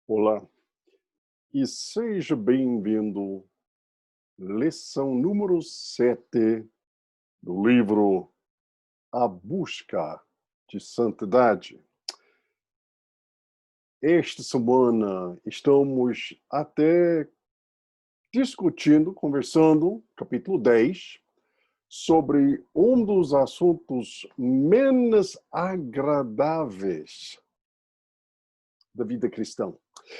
Olá e seja bem-vindo. Lição número 7 do livro A Busca de Santidade. Esta semana estamos até discutindo, conversando, capítulo 10, sobre um dos assuntos menos agradáveis da vida cristã.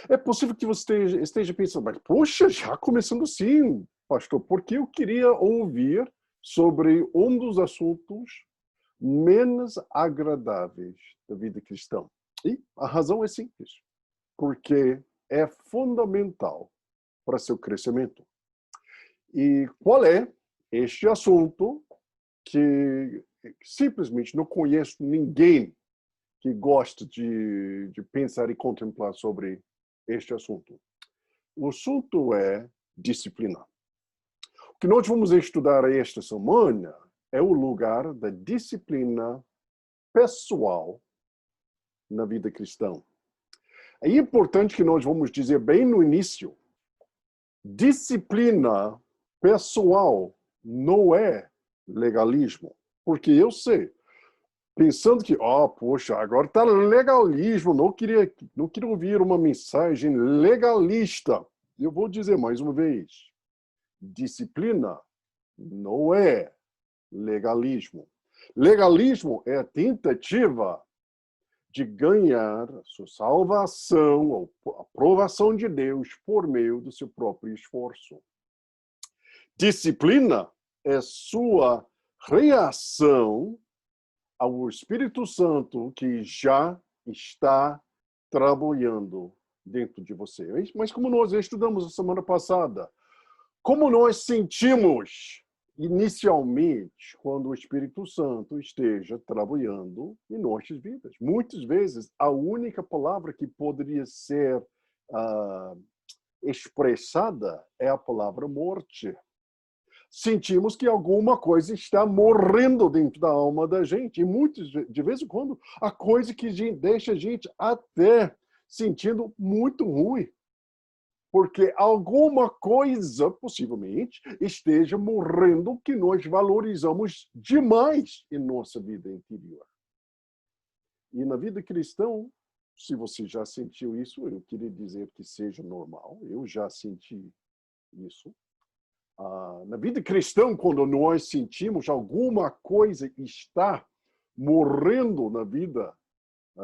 É possível que você esteja pensando, mas poxa, já começando assim, pastor, porque eu queria ouvir sobre um dos assuntos menos agradáveis da vida cristã. E a razão é simples, porque é fundamental para seu crescimento. E qual é este assunto que simplesmente não conheço ninguém que gosta de pensar e contemplar sobre este assunto? O assunto é disciplina. O que nós vamos estudar esta semana é o lugar da disciplina pessoal na vida cristã. É importante que nós vamos dizer bem no início, disciplina pessoal não é legalismo. Porque eu sei, pensando que, poxa, agora está legalismo, não queria ouvir uma mensagem legalista. Eu vou dizer mais uma vez, disciplina não é legalismo. Legalismo é a tentativa de ganhar sua salvação, ou a aprovação de Deus por meio do seu próprio esforço. Disciplina é sua reação ao Espírito Santo que já está trabalhando dentro de você. Mas como nós estudamos a semana passada, como nós sentimos inicialmente quando o Espírito Santo esteja trabalhando em nossas vidas? Muitas vezes, a única palavra que poderia ser expressada é a palavra morte. Sentimos que alguma coisa está morrendo dentro da alma da gente. E muitas, de vez em quando, a coisa que deixa a gente até sentindo muito ruim. Porque alguma coisa, possivelmente, esteja morrendo que nós valorizamos demais em nossa vida interior. E na vida cristã, se você já sentiu isso, eu queria dizer que seja normal. Eu já senti isso. Na vida cristã, quando nós sentimos alguma coisa está morrendo na vida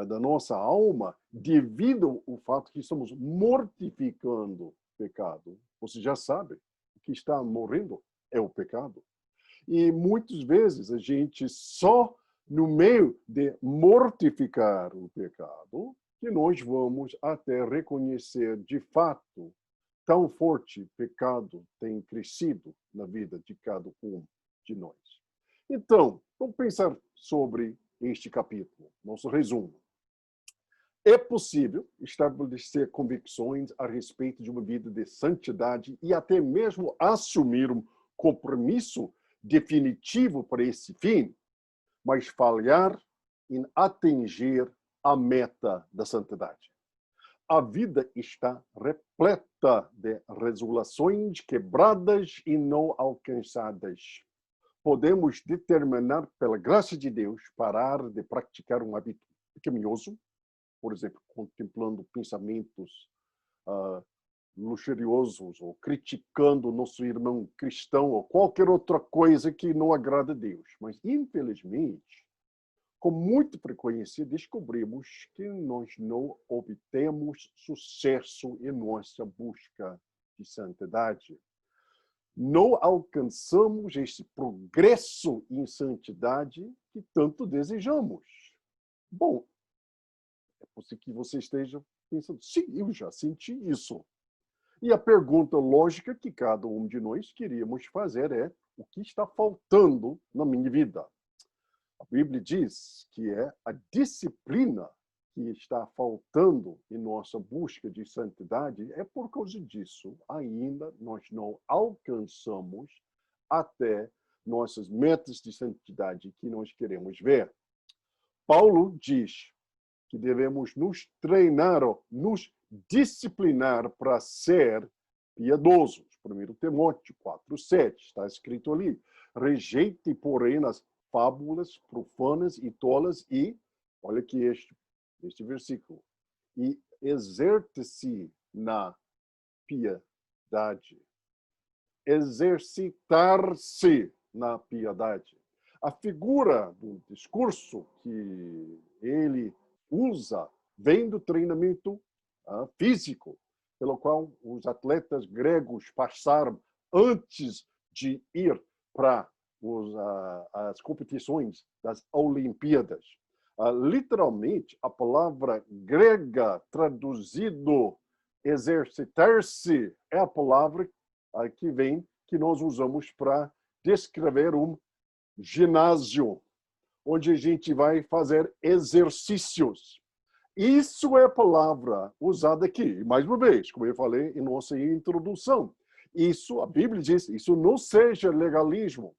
da nossa alma, devido ao fato que estamos mortificando o pecado. Você já sabe, o que está morrendo é o pecado. E muitas vezes a gente só no meio de mortificar o pecado que nós vamos até reconhecer de fato tão forte pecado tem crescido na vida de cada um de nós. Então, vamos pensar sobre este capítulo, nosso resumo. É possível estabelecer convicções a respeito de uma vida de santidade e até mesmo assumir um compromisso definitivo para esse fim, mas falhar em atingir a meta da santidade. A vida está repleta de resoluções quebradas e não alcançadas. Podemos determinar, pela graça de Deus, parar de praticar um hábito pecaminoso, por exemplo, contemplando pensamentos luxuriosos ou criticando nosso irmão cristão ou qualquer outra coisa que não agrada a Deus. Mas, infelizmente, com muita frequência, descobrimos que nós não obtemos sucesso em nossa busca de santidade. Não alcançamos esse progresso em santidade que tanto desejamos. Bom, é possível que você esteja pensando, sim, eu já senti isso. E a pergunta lógica que cada um de nós queríamos fazer é, o que está faltando na minha vida? A Bíblia diz que é a disciplina que está faltando em nossa busca de santidade. É por causa disso, ainda nós não alcançamos até nossas metas de santidade que nós queremos ver. Paulo diz que devemos nos treinar, ou nos disciplinar para ser piedosos. 1 Timóteo 4:7 está escrito ali. Rejeite, porém, as fábulas profanas e tolas e, olha aqui este versículo, e exerte-se na piedade. Exercitar-se na piedade. A figura do discurso que ele usa vem do treinamento físico, pelo qual os atletas gregos passaram antes de ir para as competições das Olimpíadas. Literalmente, a palavra grega traduzido exercitar-se é a palavra que nós usamos para descrever um ginásio, onde a gente vai fazer exercícios. Isso é a palavra usada aqui. Mais uma vez, como eu falei em nossa introdução, isso, a Bíblia diz, isso não seja legalismo,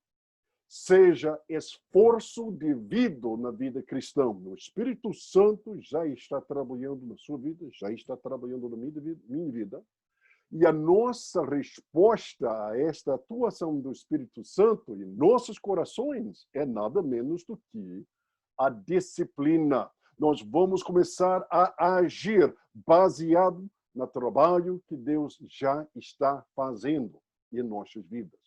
seja esforço devido na vida cristã. O Espírito Santo já está trabalhando na sua vida, já está trabalhando na minha vida. E a nossa resposta a esta atuação do Espírito Santo em nossos corações é nada menos do que a disciplina. Nós vamos começar a agir baseado no trabalho que Deus já está fazendo em nossas vidas.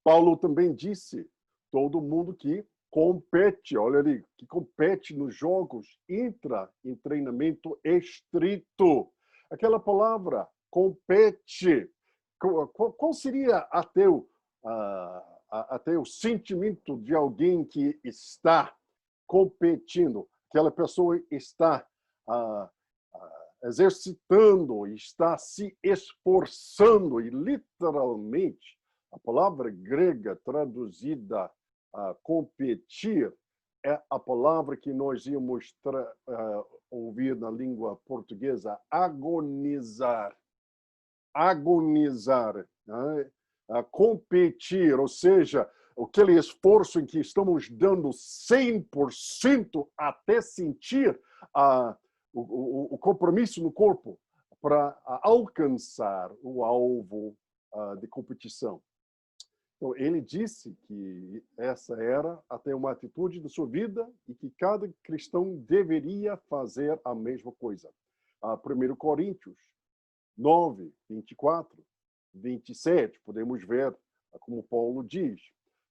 Paulo também disse, todo mundo que compete, olha ali, que compete nos jogos, entra em treinamento estrito. Aquela palavra, compete. Qual seria até o sentimento de alguém que está competindo? Aquela pessoa está exercitando, está se esforçando, e literalmente a palavra grega traduzida a competir é a palavra que nós íamos ouvir na língua portuguesa, agonizar. Agonizar, né? Competir, ou seja, aquele esforço em que estamos dando 100% até sentir o compromisso no corpo para alcançar o alvo de competição. Então, ele disse que essa era até uma atitude da sua vida e que cada cristão deveria fazer a mesma coisa. 1 Coríntios 9, 24, 27, podemos ver como Paulo diz,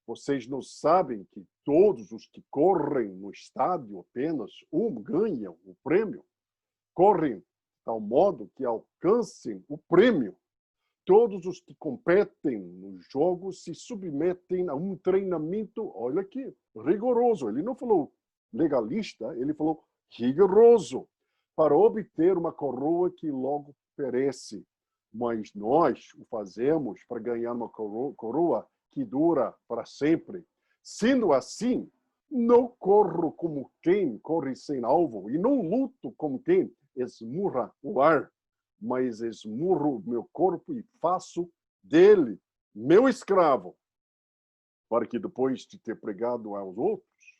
vocês não sabem que todos os que correm no estádio, apenas um ganha o prêmio? Correm de tal modo que alcancem o prêmio. Todos os que competem nos jogos se submetem a um treinamento, olha aqui, rigoroso. Ele não falou legalista, ele falou rigoroso, para obter uma coroa que logo perece. Mas nós o fazemos para ganhar uma coroa que dura para sempre. Sendo assim, não corro como quem corre sem alvo e não luto como quem esmurra o ar, mas esmurro meu corpo e faço dele meu escravo, para que depois de ter pregado aos outros,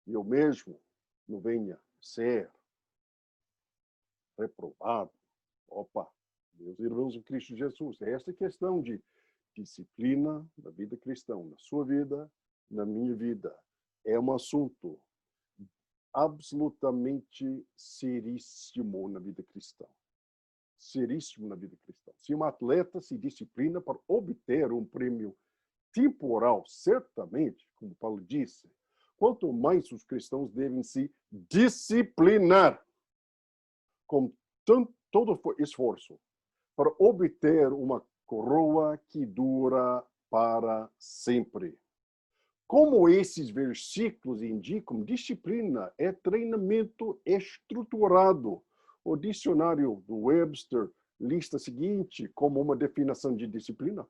eu mesmo não venha ser reprovado. Opa, meus irmãos em Cristo Jesus, esta questão de disciplina da vida cristã, na sua vida, na minha vida, é um assunto absolutamente seríssimo na vida cristã. Seríssimo na vida cristã. Se um atleta se disciplina para obter um prêmio temporal, certamente, como Paulo disse, quanto mais os cristãos devem se disciplinar com todo esforço para obter uma coroa que dura para sempre. Como esses versículos indicam, disciplina é treinamento estruturado. O dicionário do Webster lista o seguinte como uma definição de disciplina: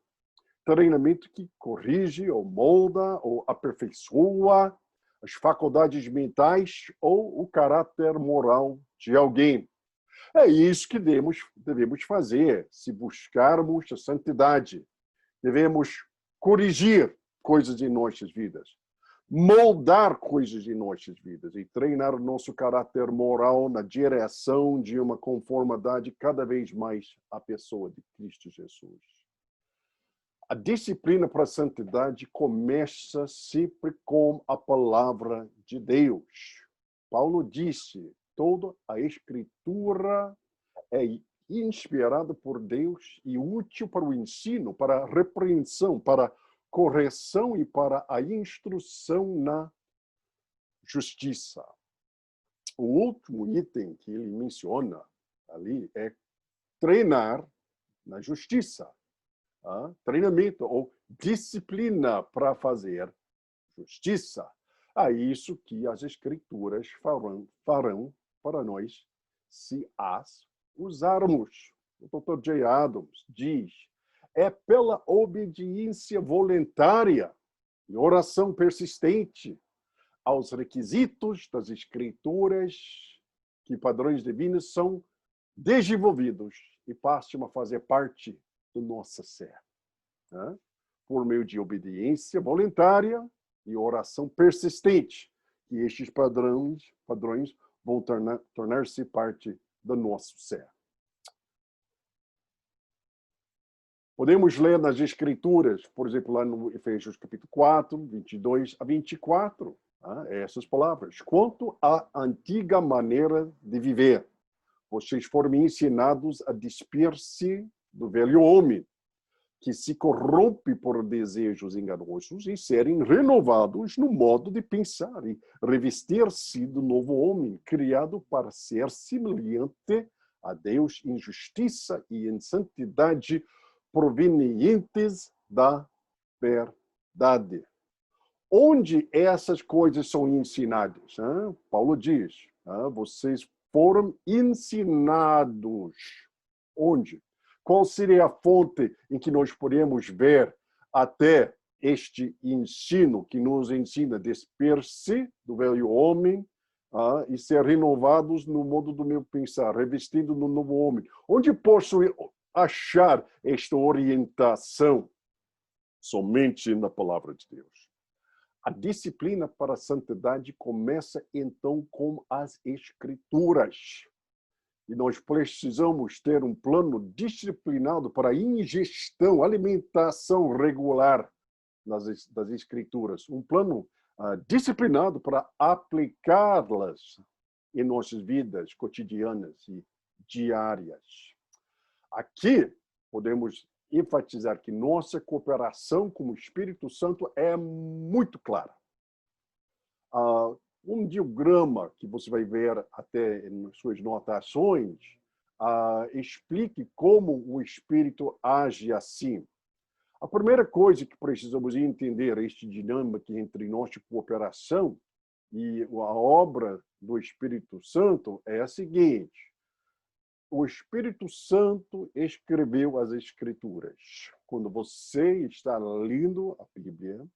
treinamento que corrige, ou molda, ou aperfeiçoa as faculdades mentais ou o caráter moral de alguém. É isso que devemos fazer se buscarmos a santidade. Devemos corrigir coisas em nossas vidas. moldar coisas em nossas vidas e treinar o nosso caráter moral na direção de uma conformidade cada vez mais à pessoa de Cristo Jesus. A disciplina para a santidade começa sempre com a palavra de Deus. Paulo disse, toda a Escritura é inspirada por Deus e útil para o ensino, para a repreensão, para a correção e para a instrução na justiça. O último item que ele menciona ali é treinar na justiça. Treinamento ou disciplina para fazer justiça. É isso que as Escrituras farão para nós se as usarmos. O Dr. J. Adams diz, é pela obediência voluntária e oração persistente aos requisitos das Escrituras que padrões divinos são desenvolvidos e passam a fazer parte do nosso ser. Por meio de obediência voluntária e oração persistente, que estes padrões vão tornar-se parte do nosso ser. Podemos ler nas Escrituras, por exemplo, lá no Efésios capítulo 4, 22 a 24, essas palavras. Quanto à antiga maneira de viver, vocês foram ensinados a despir-se do velho homem, que se corrompe por desejos enganosos e serem renovados no modo de pensar e revestir-se do novo homem, criado para ser semelhante a Deus em justiça e em santidade provenientes da verdade. Onde essas coisas são ensinadas? Paulo diz, vocês foram ensinados. Onde? Qual seria a fonte em que nós podemos ver até este ensino que nos ensina a despir-se do velho homem e ser renovados no modo do meu pensar, revestido no novo homem? Onde posso achar esta orientação? Somente na palavra de Deus. A disciplina para a santidade começa, então, com as Escrituras. E nós precisamos ter um plano disciplinado para ingestão, alimentação regular das Escrituras. Um plano disciplinado para aplicá-las em nossas vidas cotidianas e diárias. Aqui, podemos enfatizar que nossa cooperação com o Espírito Santo é muito clara. Um diagrama que você vai ver até em suas notações explique como o Espírito age assim. A primeira coisa que precisamos entender este dinâmica entre nossa cooperação e a obra do Espírito Santo é a seguinte. O Espírito Santo escreveu as Escrituras. Quando você está lendo a Bíblia,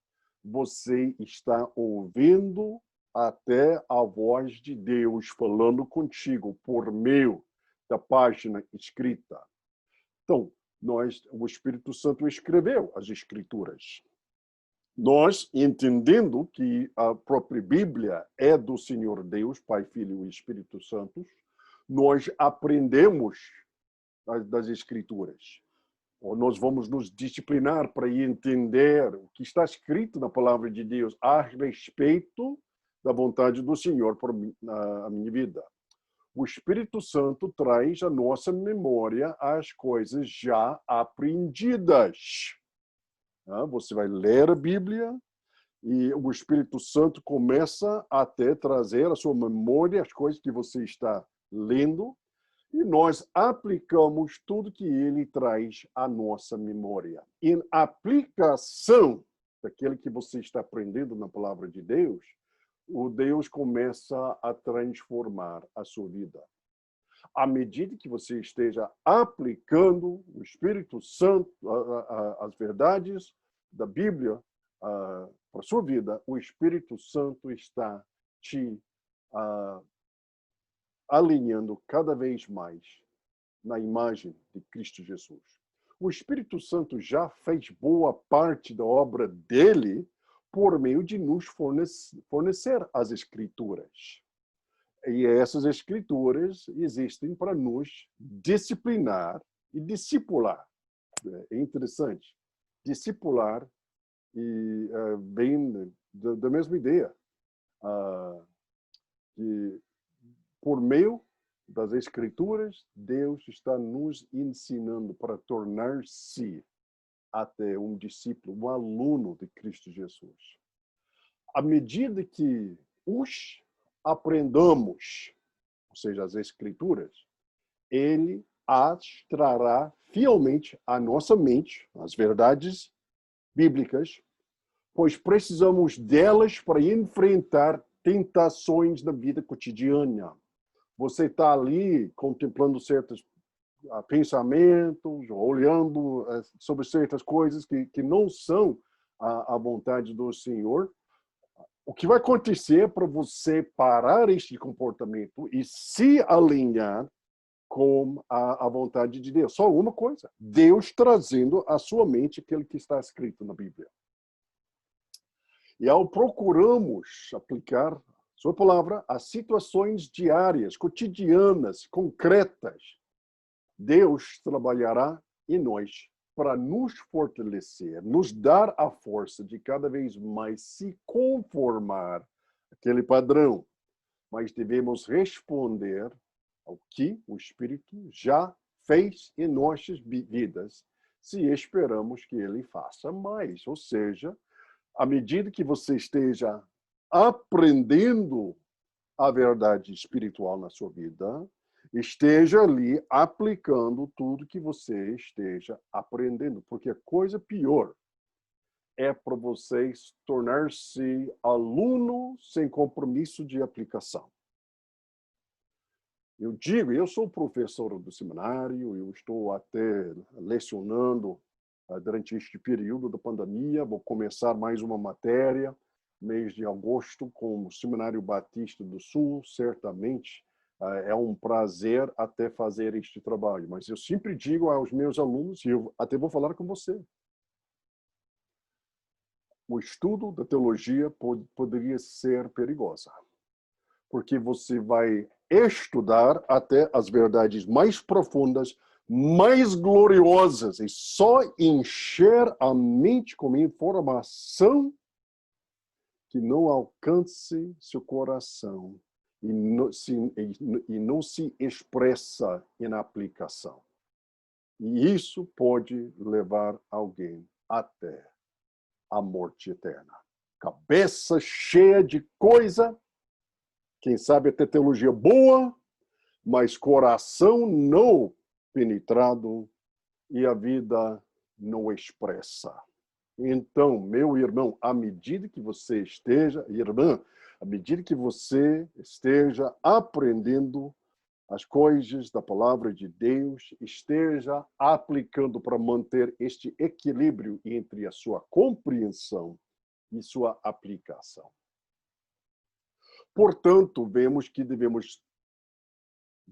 você está ouvindo até a voz de Deus falando contigo por meio da página escrita. Então, o Espírito Santo escreveu as Escrituras. Nós, entendendo que a própria Bíblia é do Senhor Deus, Pai, Filho e Espírito Santo, nós aprendemos das Escrituras. Nós vamos nos disciplinar para entender o que está escrito na palavra de Deus a respeito da vontade do Senhor para a minha vida. O Espírito Santo traz à nossa memória as coisas já aprendidas. Você vai ler a Bíblia e o Espírito Santo começa até trazer à sua memória as coisas que você está lendo e nós aplicamos tudo que ele traz à nossa memória. Em aplicação daquilo que você está aprendendo na palavra de Deus, o Deus começa a transformar a sua vida. À medida que você esteja aplicando o Espírito Santo, as verdades da Bíblia para a sua vida, o Espírito Santo está te alinhando cada vez mais na imagem de Cristo Jesus. O Espírito Santo já fez boa parte da obra dele por meio de nos fornecer as Escrituras. E essas Escrituras existem para nos disciplinar e discipular. É interessante. Discipular e vem da mesma ideia. Que por meio das Escrituras, Deus está nos ensinando para tornar-se até um discípulo, um aluno de Cristo Jesus. À medida que os aprendamos, ou seja, as Escrituras, ele as trará fielmente à nossa mente, as verdades bíblicas, pois precisamos delas para enfrentar tentações da vida cotidiana. Você está ali contemplando certos pensamentos, olhando sobre certas coisas que não são a vontade do Senhor. O que vai acontecer para você parar este comportamento e se alinhar com a vontade de Deus? Só uma coisa: Deus trazendo à sua mente aquilo que está escrito na Bíblia. E ao procuramos aplicar sua palavra a situações diárias, cotidianas, concretas, Deus trabalhará em nós para nos fortalecer, nos dar a força de cada vez mais se conformar àquele padrão. Mas devemos responder ao que o Espírito já fez em nossas vidas, se esperamos que ele faça mais. Ou seja, à medida que você esteja aprendendo a verdade espiritual na sua vida, esteja ali aplicando tudo que você esteja aprendendo. Porque a coisa pior é para você tornar-se aluno sem compromisso de aplicação. Eu digo, eu sou professor do seminário, eu estou até lecionando durante este período da pandemia, vou começar mais uma matéria, mês de agosto, com o Seminário Batista do Sul, certamente é um prazer até fazer este trabalho. Mas eu sempre digo aos meus alunos, e eu até vou falar com você, o estudo da teologia poderia ser perigosa, porque você vai estudar até as verdades mais profundas, mais gloriosas, e só encher a mente com informação que não alcance seu coração e não se expressa em aplicação. E isso pode levar alguém até a morte eterna. Cabeça cheia de coisa, quem sabe até teologia boa, mas coração não penetrado e a vida não expressa. Então, meu irmão, à medida que você esteja, irmã, à medida que você esteja aprendendo as coisas da palavra de Deus, esteja aplicando para manter este equilíbrio entre a sua compreensão e sua aplicação. Portanto, vemos que devemos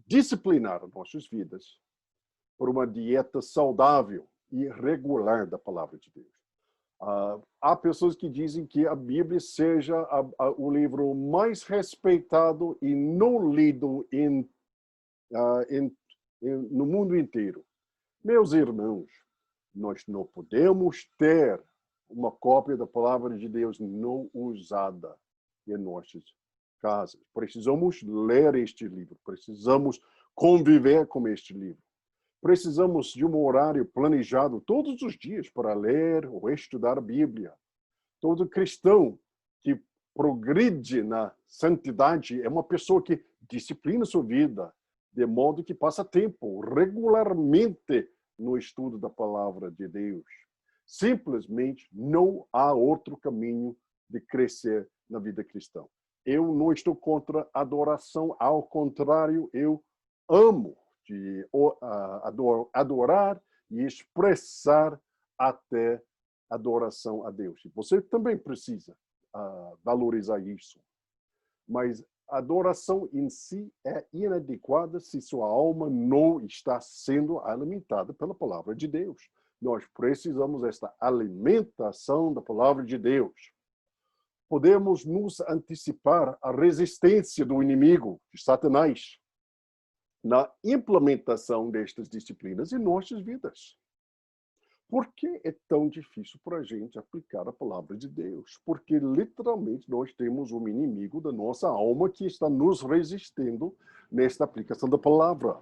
disciplinar nossas vidas por uma dieta saudável e regular da palavra de Deus. Há pessoas que dizem que a Bíblia seja o livro mais respeitado e não lido no mundo inteiro. Meus irmãos, nós não podemos ter uma cópia da palavra de Deus não usada em nossas casas. Precisamos ler este livro, precisamos conviver com este livro. Precisamos de um horário planejado todos os dias para ler ou estudar a Bíblia. Todo cristão que progride na santidade é uma pessoa que disciplina sua vida, de modo que passa tempo regularmente no estudo da palavra de Deus. Simplesmente não há outro caminho de crescer na vida cristã. Eu não estou contra a adoração, ao contrário, eu amo de adorar e expressar até adoração a Deus. Você também precisa valorizar isso. Mas a adoração em si é inadequada se sua alma não está sendo alimentada pela palavra de Deus. Nós precisamos desta alimentação da palavra de Deus. podemos nos antecipar à resistência do inimigo, de Satanás, na implementação destas disciplinas em nossas vidas. Por que é tão difícil para a gente aplicar a palavra de Deus? Porque, literalmente, nós temos um inimigo da nossa alma que está nos resistindo nesta aplicação da palavra.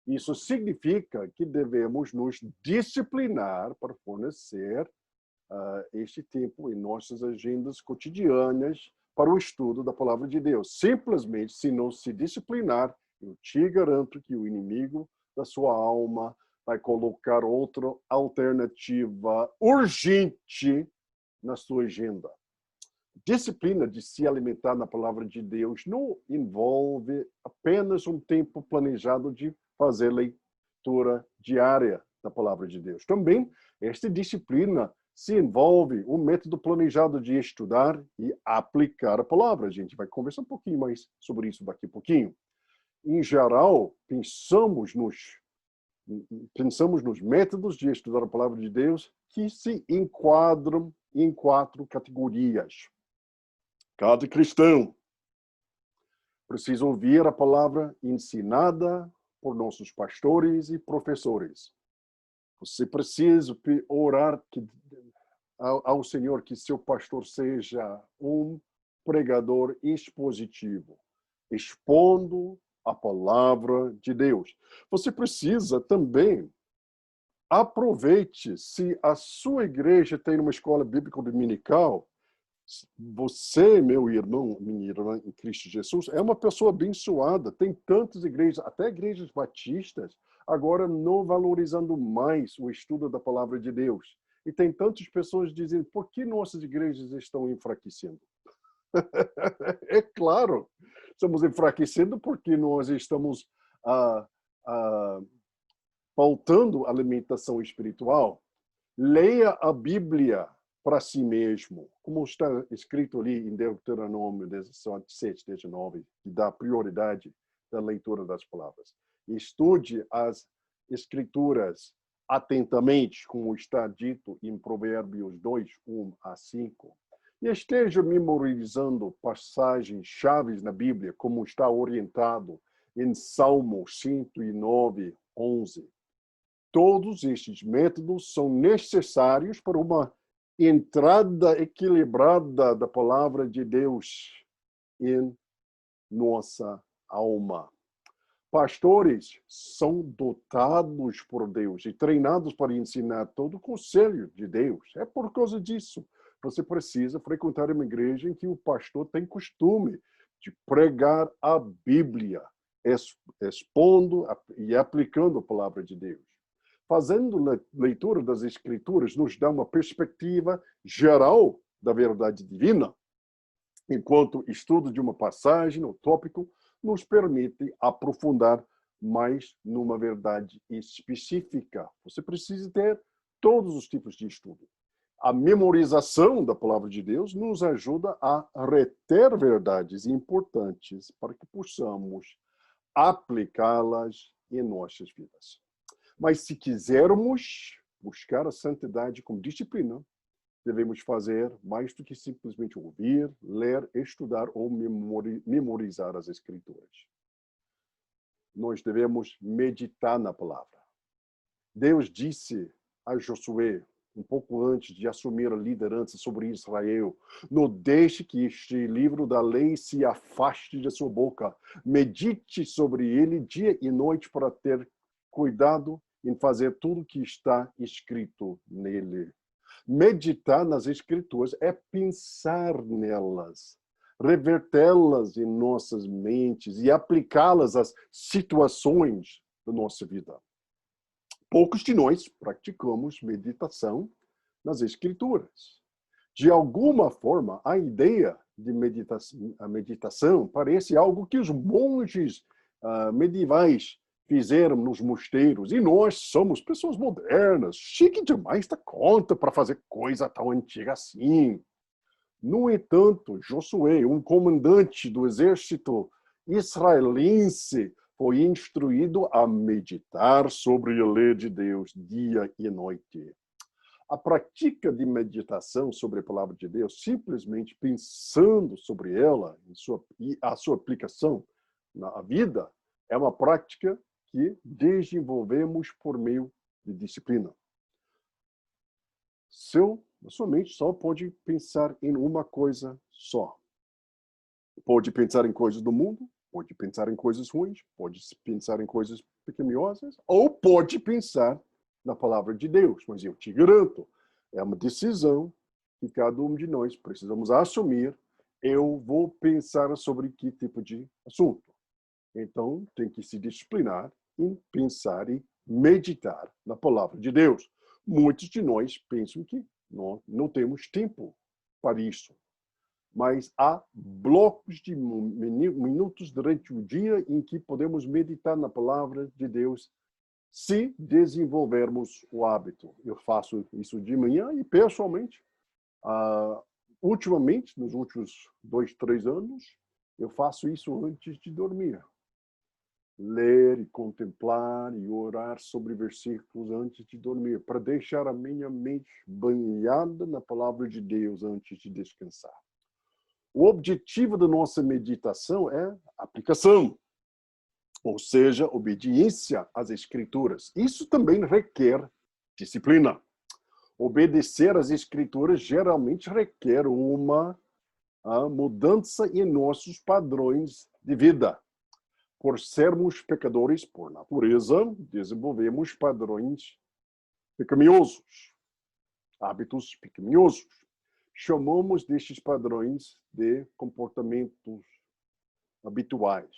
Isso significa que devemos nos disciplinar para fornecer este tempo em nossas agendas cotidianas para o estudo da palavra de Deus. Simplesmente, se não se disciplinar, eu te garanto que o inimigo da sua alma vai colocar outra alternativa urgente na sua agenda. Disciplina de se alimentar na palavra de Deus não envolve apenas um tempo planejado de fazer leitura diária da palavra de Deus. Também, esta disciplina se envolve um método planejado de estudar e aplicar a palavra. A gente vai conversar um pouquinho mais sobre isso daqui a pouquinho. Em geral, pensamos nos métodos de estudar a palavra de Deus que se enquadram em 4 categorias. Cada cristão precisa ouvir a palavra ensinada por nossos pastores e professores. Você precisa orar ao Senhor que seu pastor seja um pregador expositivo, expondo a palavra de Deus. Você precisa também aproveite se a sua igreja tem uma escola bíblica dominical. Você, meu irmão, minha irmã em Cristo Jesus, é uma pessoa abençoada. Tem tantas igrejas, até igrejas batistas, agora não valorizando mais o estudo da palavra de Deus. E tem tantas pessoas dizendo, por que nossas igrejas estão enfraquecendo? É claro, estamos enfraquecendo porque nós estamos faltando alimentação espiritual. Leia a Bíblia para si mesmo, como está escrito ali em Deuteronômio 17, 19, que dá prioridade da leitura das palavras. Estude as Escrituras atentamente, como está dito em Provérbios 2, 1 a 5. E esteja memorizando passagens chaves na Bíblia, como está orientado em Salmo 109, 11. Todos estes métodos são necessários para uma entrada equilibrada da palavra de Deus em nossa alma. Pastores são dotados por Deus e treinados para ensinar todo o conselho de Deus. É por causa disso. Você precisa frequentar uma igreja em que o pastor tem costume de pregar a Bíblia, expondo e aplicando a palavra de Deus. Fazendo leitura das Escrituras nos dá uma perspectiva geral da verdade divina, enquanto estudo de uma passagem ou tópico nos permite aprofundar mais numa verdade específica. Você precisa ter todos os tipos de estudo. A memorização da palavra de Deus nos ajuda a reter verdades importantes para que possamos aplicá-las em nossas vidas. Mas se quisermos buscar a santidade com disciplina, devemos fazer mais do que simplesmente ouvir, ler, estudar ou memorizar as Escrituras. Nós devemos meditar na palavra. Deus disse a Josué, um pouco antes de assumir a liderança sobre Israel, não deixe que este livro da lei se afaste da sua boca. Medite sobre ele dia e noite para ter cuidado em fazer tudo o que está escrito nele. Meditar nas Escrituras é pensar nelas, revertê-las em nossas mentes e aplicá-las às situações da nossa vida. Poucos de nós praticamos meditação nas Escrituras. De alguma forma, a ideia de meditação parece algo que os monges medievais fizeram nos mosteiros. E nós somos pessoas modernas, chique demais da conta para fazer coisa tão antiga assim. No entanto, Josué, um comandante do exército israelense, foi instruído a meditar sobre a lei de Deus dia e noite. A prática de meditação sobre a palavra de Deus, simplesmente pensando sobre ela e a sua aplicação na vida, é uma prática que desenvolvemos por meio de disciplina. A sua mente só pode pensar em uma coisa só. Pode pensar em coisas do mundo, pode pensar em coisas ruins, pode pensar em coisas pecaminosas, ou pode pensar na palavra de Deus. Mas eu te garanto, é uma decisão que cada um de nós precisamos assumir. Eu vou pensar sobre que tipo de assunto. Então, tem que se disciplinar em pensar e meditar na palavra de Deus. Muitos de nós pensam que não temos tempo para isso. Mas há blocos de minutos durante o dia em que podemos meditar na palavra de Deus se desenvolvermos o hábito. Eu faço isso de manhã e, pessoalmente, ultimamente, nos últimos 2, 3 anos, eu faço isso antes de dormir. Ler e contemplar e orar sobre versículos antes de dormir, para deixar a minha mente banhada na palavra de Deus antes de descansar. O objetivo da nossa meditação é aplicação, ou seja, obediência às Escrituras. Isso também requer disciplina. Obedecer às Escrituras geralmente requer uma mudança em nossos padrões de vida. Por sermos pecadores por natureza, desenvolvemos padrões pecaminosos, hábitos pecaminosos. Chamamos destes padrões de comportamentos habituais.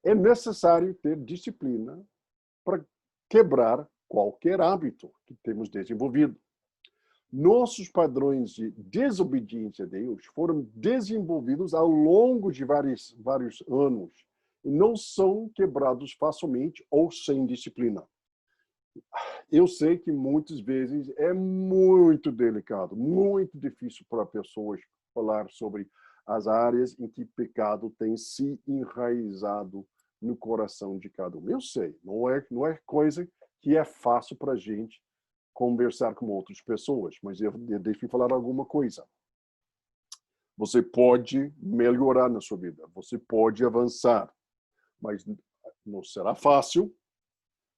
É necessário ter disciplina para quebrar qualquer hábito que temos desenvolvido. Nossos padrões de desobediência a Deus foram desenvolvidos ao longo de vários anos e não são quebrados facilmente ou sem disciplina. Eu sei que muitas vezes é muito delicado, muito difícil para pessoas falar sobre as áreas em que pecado tem se enraizado no coração de cada um. Eu sei, não é coisa que é fácil para a gente conversar com outras pessoas, mas eu deixo falar alguma coisa. Você pode melhorar na sua vida, você pode avançar, mas não será fácil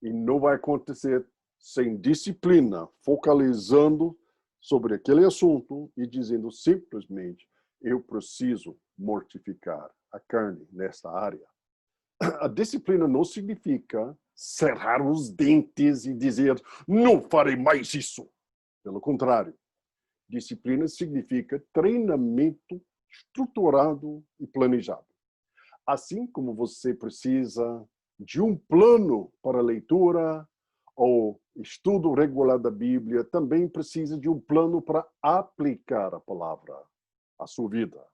e não vai acontecer sem disciplina, focalizando sobre aquele assunto e dizendo simplesmente: eu preciso mortificar a carne nessa área. A disciplina não significa cerrar os dentes e dizer: não farei mais isso. Pelo contrário, disciplina significa treinamento estruturado e planejado. Assim como você precisa de um plano para leitura ou estudo regular da Bíblia, também precisa de um plano para aplicar a palavra à sua vida.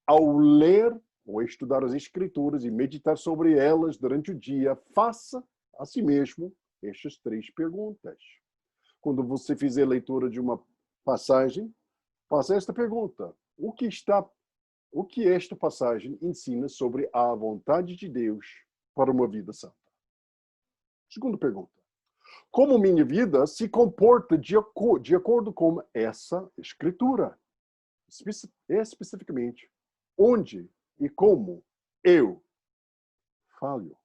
Ao ler ou estudar as Escrituras e meditar sobre elas durante o dia, faça a si mesmo estas 3 perguntas. Quando você fizer a leitura de uma passagem, faça esta pergunta: o que esta passagem ensina sobre a vontade de Deus para uma vida santa? Segunda pergunta: como minha vida se comporta de acordo com essa escritura? Especificamente, onde e como eu falho?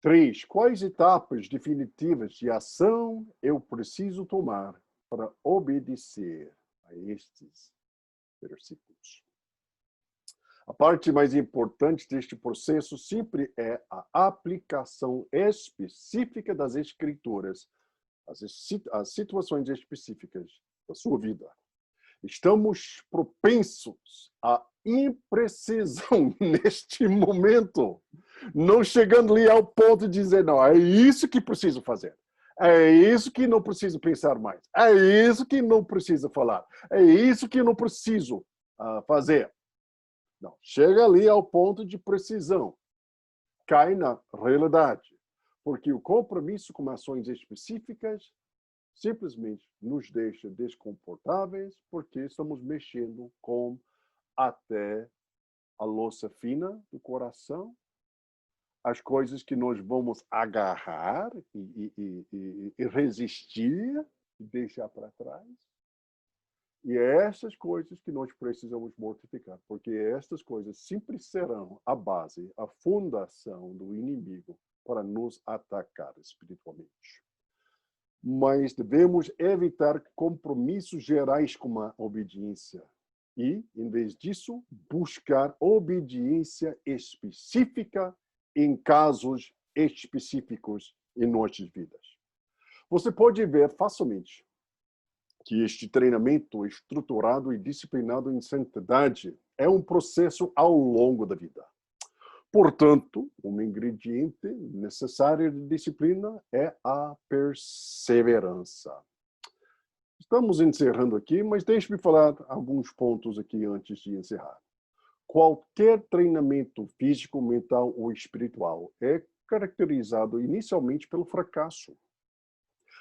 3. Quais etapas definitivas de ação eu preciso tomar para obedecer a estes versículos? A parte mais importante deste processo sempre é a aplicação específica das Escrituras às situações específicas da sua vida. Estamos propensos à imprecisão neste momento, não chegando ali ao ponto de dizer: não, é isso que preciso fazer. É isso que não preciso pensar mais. É isso que não preciso falar. É isso que não preciso fazer. Não, chega ali ao ponto de precisão. Cai na realidade. Porque o compromisso com ações específicas simplesmente nos deixa desconfortáveis, porque estamos mexendo com até a louça fina do coração, as coisas que nós vamos agarrar e resistir e deixar para trás. E é essas coisas que nós precisamos mortificar, porque estas coisas sempre serão a base, a fundação do inimigo para nos atacar espiritualmente. Mas devemos evitar compromissos gerais com a obediência e, em vez disso, buscar obediência específica em casos específicos em nossas vidas. Você pode ver facilmente que este treinamento estruturado e disciplinado em santidade é um processo ao longo da vida. Portanto, um ingrediente necessário de disciplina é a perseverança. Estamos encerrando aqui, mas deixe-me falar alguns pontos aqui antes de encerrar. Qualquer treinamento físico, mental ou espiritual é caracterizado inicialmente pelo fracasso.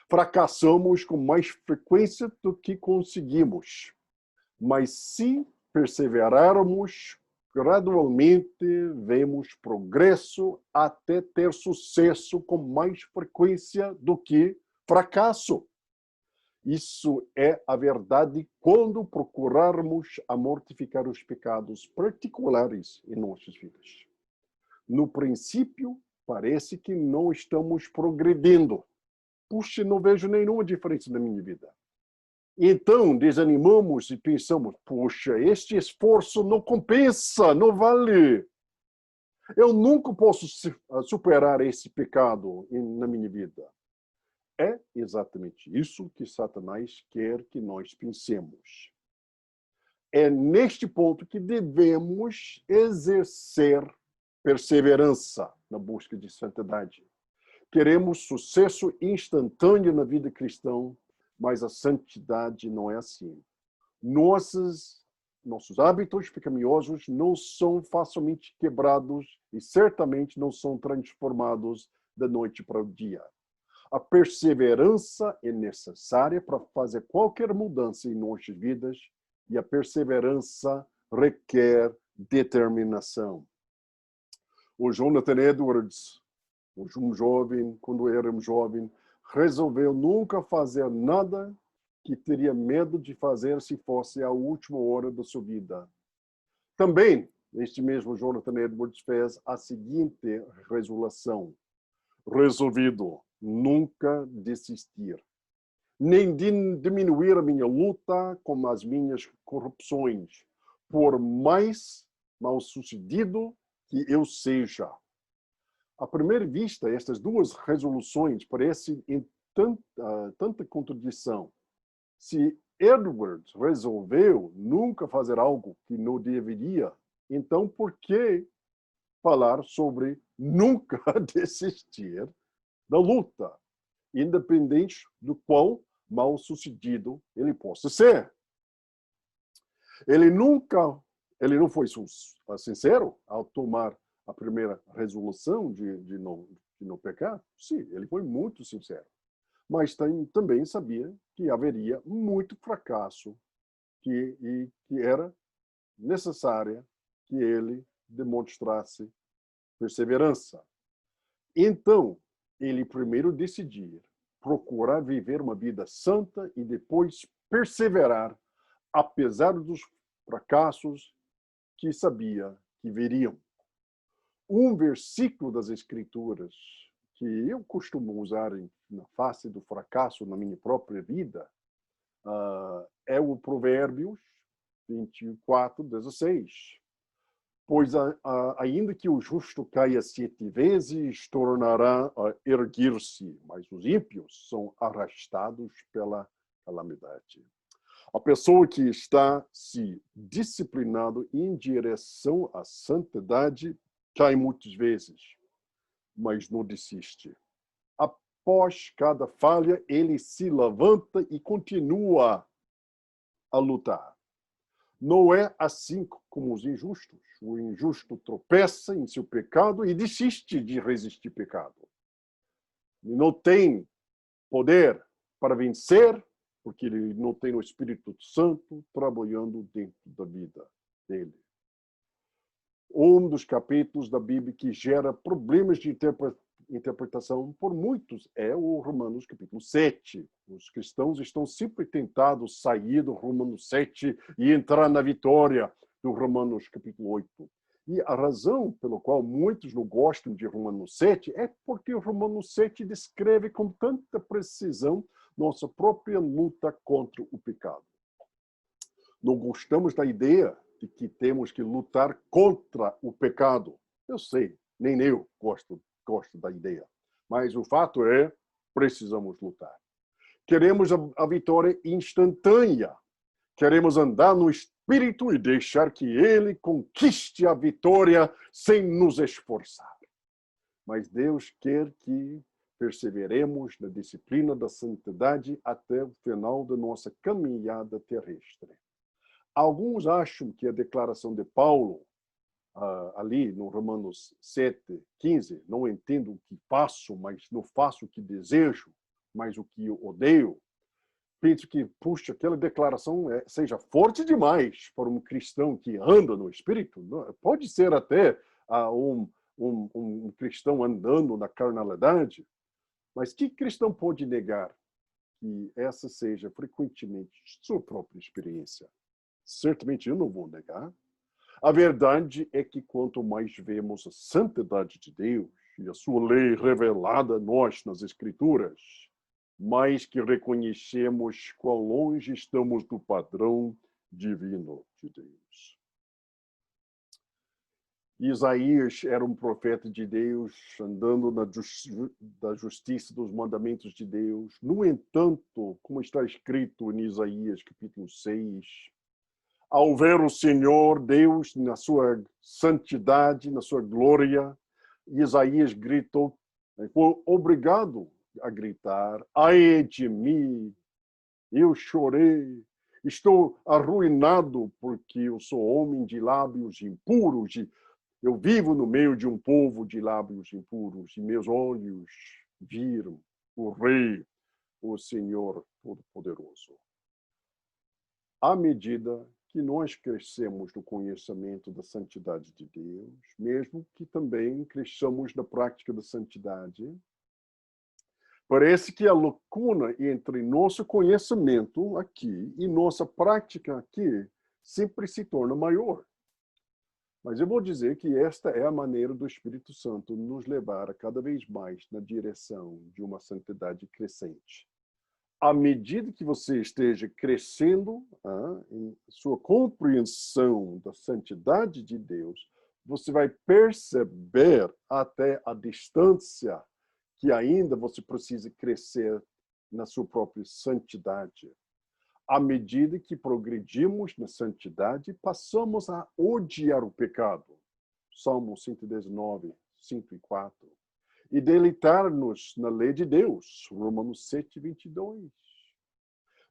Fracassamos com mais frequência do que conseguimos. Mas se perseverarmos, gradualmente vemos progresso até ter sucesso com mais frequência do que fracasso. Isso é a verdade quando procurarmos a mortificar os pecados particulares em nossas vidas. No princípio, parece que não estamos progredindo. Puxa, não vejo nenhuma diferença na minha vida. Então, desanimamos e pensamos, puxa, este esforço não compensa, não vale. Eu nunca posso superar esse pecado na minha vida. É exatamente isso que Satanás quer que nós pensemos. É neste ponto que devemos exercer perseverança na busca de santidade. Queremos sucesso instantâneo na vida cristã, mas a santidade não é assim. Nossos hábitos pecaminosos não são facilmente quebrados e certamente não são transformados da noite para o dia. A perseverança é necessária para fazer qualquer mudança em nossas vidas e a perseverança requer determinação. O Jonathan Edwards, um jovem, quando éramos jovens, resolveu nunca fazer nada que teria medo de fazer se fosse a última hora da sua vida. Também, este mesmo Jonathan Edwards fez a seguinte resolução: resolvido nunca desistir, nem diminuir a minha luta com as minhas corrupções, por mais mal-sucedido que eu seja. À primeira vista, estas duas resoluções parecem em tanta contradição. Se Edwards resolveu nunca fazer algo que não deveria, então por que falar sobre nunca desistir da luta, independente do quão mal-sucedido ele possa ser? Ele não foi sincero ao tomar a primeira resolução de não pecar? Sim, ele foi muito sincero. Mas também sabia que haveria muito fracasso e que era necessária que ele demonstrasse perseverança. Então, ele primeiro decidir procurar viver uma vida santa e depois perseverar, apesar dos fracassos que sabia que viriam. Um versículo das Escrituras que eu costumo usar na face do fracasso na minha própria vida é o Provérbios 24:16. Pois ainda que o justo caia 7 vezes, tornará a erguer-se, mas os ímpios são arrastados pela calamidade. A pessoa que está se disciplinando em direção à santidade cai muitas vezes, mas não desiste. Após cada falha, ele se levanta e continua a lutar. Não é assim como os injustos. O injusto tropeça em seu pecado e desiste de resistir ao pecado. Ele não tem poder para vencer, porque ele não tem o Espírito Santo trabalhando dentro da vida dele. um dos capítulos da Bíblia que gera problemas de interpretação por muitos é o Romanos capítulo 7. Os cristãos estão sempre tentados sair do Romanos 7 e entrar na vitória do Romanos capítulo 8. E a razão pela qual muitos não gostam de Romanos 7 é porque o Romanos 7 descreve com tanta precisão nossa própria luta contra o pecado. Não gostamos da ideia de que temos que lutar contra o pecado. Eu sei, nem eu gosto da ideia. Mas o fato é, precisamos lutar. Queremos a vitória instantânea. Queremos andar no Espírito e deixar que Ele conquiste a vitória sem nos esforçar. Mas Deus quer que perseveremos na disciplina da santidade até o final da nossa caminhada terrestre. Alguns acham que a declaração de Paulo, ali no Romanos 7:15, não entendo o que faço, mas não faço o que desejo, mas o que eu odeio. Penso que, puxa, aquela declaração seja forte demais para um cristão que anda no Espírito. Pode ser até um cristão andando na carnalidade, mas que cristão pode negar que essa seja frequentemente sua própria experiência? Certamente eu não vou negar. A verdade é que quanto mais vemos a santidade de Deus e a sua lei revelada a nós nas Escrituras, mais que reconhecemos quão longe estamos do padrão divino de Deus. Isaías era um profeta de Deus, andando da justiça dos mandamentos de Deus. No entanto, como está escrito em Isaías capítulo 6, ao ver o Senhor Deus na sua santidade, na sua glória, Isaías gritou, foi obrigado a gritar: ai de mim, eu chorei, estou arruinado porque eu sou homem de lábios impuros, eu vivo no meio de um povo de lábios impuros, e meus olhos viram o Rei, o Senhor Todo-Poderoso. À medida que nós crescemos no conhecimento da santidade de Deus, mesmo que também cresçamos na prática da santidade, parece que a lacuna entre nosso conhecimento aqui e nossa prática aqui sempre se torna maior. Mas eu vou dizer que esta é a maneira do Espírito Santo nos levar a cada vez mais na direção de uma santidade crescente. À medida que você esteja crescendo em sua compreensão da santidade de Deus, você vai perceber até a distância que ainda você precisa crescer na sua própria santidade. À medida que progredimos na santidade, passamos a odiar o pecado. Salmo 119, 104. E deleitar-nos na lei de Deus. Romanos 7, 22.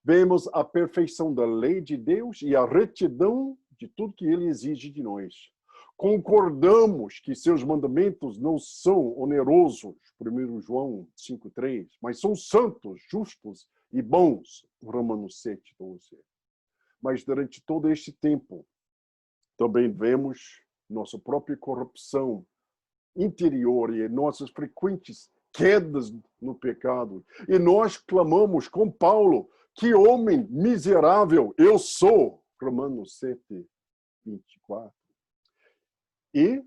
Vemos a perfeição da lei de Deus e a retidão de tudo que ele exige de nós. Concordamos que seus mandamentos não são onerosos, 1 João 5:3, mas são santos, justos e bons, Romanos 7:12. Mas durante todo este tempo, também vemos nossa própria corrupção interior e nossas frequentes quedas no pecado. E nós clamamos com Paulo: que homem miserável eu sou, Romanos 7:24. E,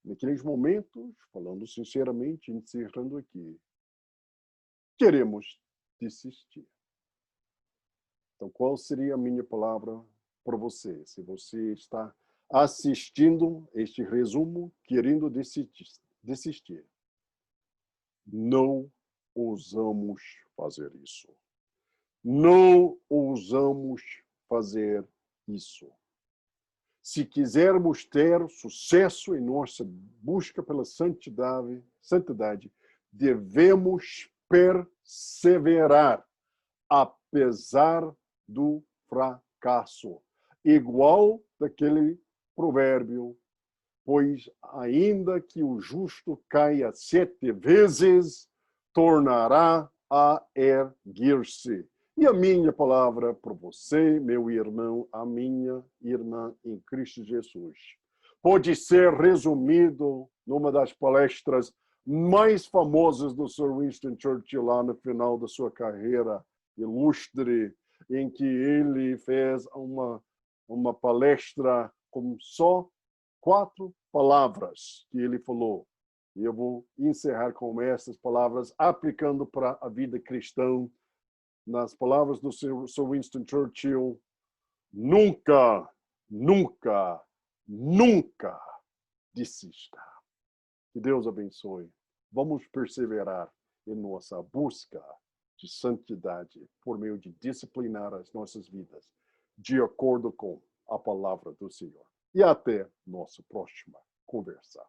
naqueles momentos, falando sinceramente, encerrando aqui, queremos desistir. Então, qual seria a minha palavra para você? Se você está assistindo este resumo, querendo desistir. Não ousamos fazer isso. Não ousamos fazer isso. Se quisermos ter sucesso em nossa busca pela santidade, devemos perseverar, apesar do fracasso. Igual daquele provérbio, pois ainda que o justo caia 7 vezes, tornará a erguer-se. E a minha palavra para você, meu irmão, a minha irmã em Cristo Jesus. pode ser resumido numa das palestras mais famosas do Sir Winston Churchill lá no final da sua carreira ilustre, em que ele fez uma palestra com só 4 palavras que ele falou. E eu vou encerrar com essas palavras, aplicando para a vida cristã. Nas palavras do Sir Winston Churchill: nunca, nunca, nunca desista. Que Deus abençoe. Vamos perseverar em nossa busca de santidade por meio de disciplinar as nossas vidas de acordo com a palavra do Senhor. E até nossa próxima conversa.